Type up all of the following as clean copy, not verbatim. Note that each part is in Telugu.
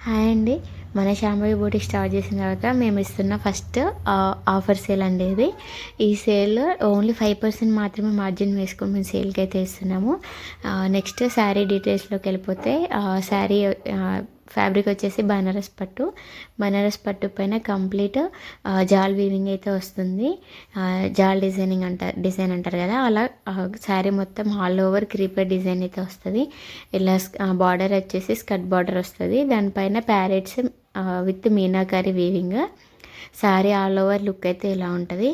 హాయ్ అండి. మన శాంభవి బూటీక్ స్టార్ట్ చేసిన తర్వాత మేము ఇస్తున్న ఫస్ట్ ఆఫర్ సేల్ అండి ఇది. ఈ సేల్ ఓన్లీ 5% మాత్రమే మార్జిన్ వేసుకొని మేము సేల్కి అయితే ఇస్తున్నాము. నెక్స్ట్ శారీ డీటెయిల్స్లోకి వెళ్ళిపోతే శారీ ఫ్యాబ్రిక్ వచ్చేసి బనారస్ పట్టు పైన కంప్లీట్ జాల్ వీవింగ్ అయితే వస్తుంది. జాల్ డిజైన్ అంటారు కదా, అలా శారీ మొత్తం ఆల్ ఓవర్ క్రీపర్ డిజైన్ అయితే వస్తుంది. ఇలా బార్డర్ వచ్చేసి స్కర్ట్ బార్డర్ వస్తుంది. దానిపైన parrots with meenakari weaving. Sari all over look అయితే ఇలా ఉంటుంది.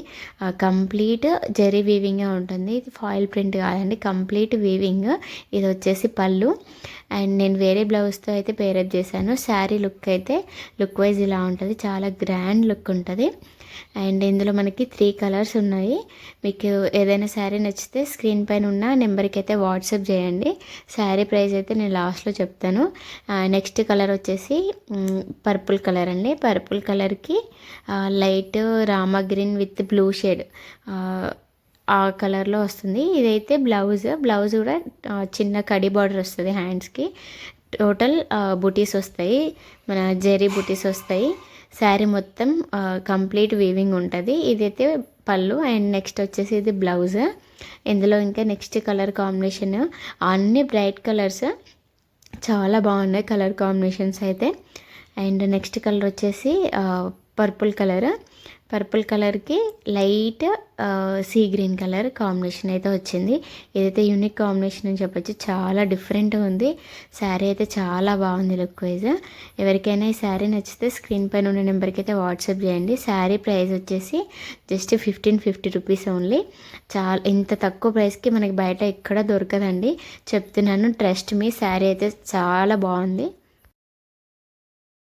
కంప్లీట్ జరీ వీవింగే ఉంటుంది. ఇది ఫాయిల్ ప్రింట్ కాదండి, కంప్లీట్ వీవింగ్. ఇది వచ్చేసి పళ్ళు. అండ్ నేను వేరే బ్లౌజ్తో అయితే పేరప్ చేశాను. శారీ లుక్ వైజ్ ఇలా ఉంటుంది, చాలా గ్రాండ్ లుక్ ఉంటుంది. అండ్ ఇందులో మనకి 3 కలర్స్ ఉన్నాయి. మీకు ఏదైనా శారీ నచ్చితే స్క్రీన్ పైన ఉన్న నెంబర్కి అయితే వాట్సాప్ చేయండి. శారీ ప్రైస్ అయితే నేను లాస్ట్లో చెప్తాను. నెక్స్ట్ కలర్ వచ్చేసి పర్పుల్ కలర్ అండి. పర్పుల్ కలర్కి light Rama green with blue shade ఆ కలర్లో వస్తుంది. ఇదైతే బ్లౌజ్ కూడా చిన్న కడి బార్డర్ వస్తుంది హ్యాండ్స్కి. టోటల్ బుటీస్ వస్తాయి, మన జెరీ బుటీస్ వస్తాయి. శారీ మొత్తం కంప్లీట్ వీవింగ్ ఉంటుంది. ఇదైతే పళ్ళు. అండ్ నెక్స్ట్ వచ్చేసి ఇది బ్లౌజ్. ఇందులో ఇంకా నెక్స్ట్ కలర్ కాంబినేషన్ అన్ని బ్రైట్ కలర్స్, చాలా బాగున్నాయి కలర్ కాంబినేషన్స్ అయితే. అండ్ నెక్స్ట్ కలర్ వచ్చేసి పర్పుల్ కలర్కి light sea green colour combination అయితే వచ్చింది. ఇదైతే యూనిక్ కాంబినేషన్ అని చెప్పొచ్చు, చాలా డిఫరెంట్గా ఉంది. శారీ అయితే చాలా బాగుంది లుక్ వైజ్. ఎవరికైనా ఈ శారీ నచ్చితే స్క్రీన్ పైన ఉన్న నెంబర్కి అయితే వాట్సాప్ చేయండి. శారీ ప్రైస్ వచ్చేసి జస్ట్ 1550 రూపీస్ ఓన్లీ. ఇంత తక్కువ ప్రైస్కి మనకి బయట ఎక్కడ దొరకదండి, చెప్తున్నాను. ట్రస్ట్ మీ, శారీ అయితే చాలా బాగుంది.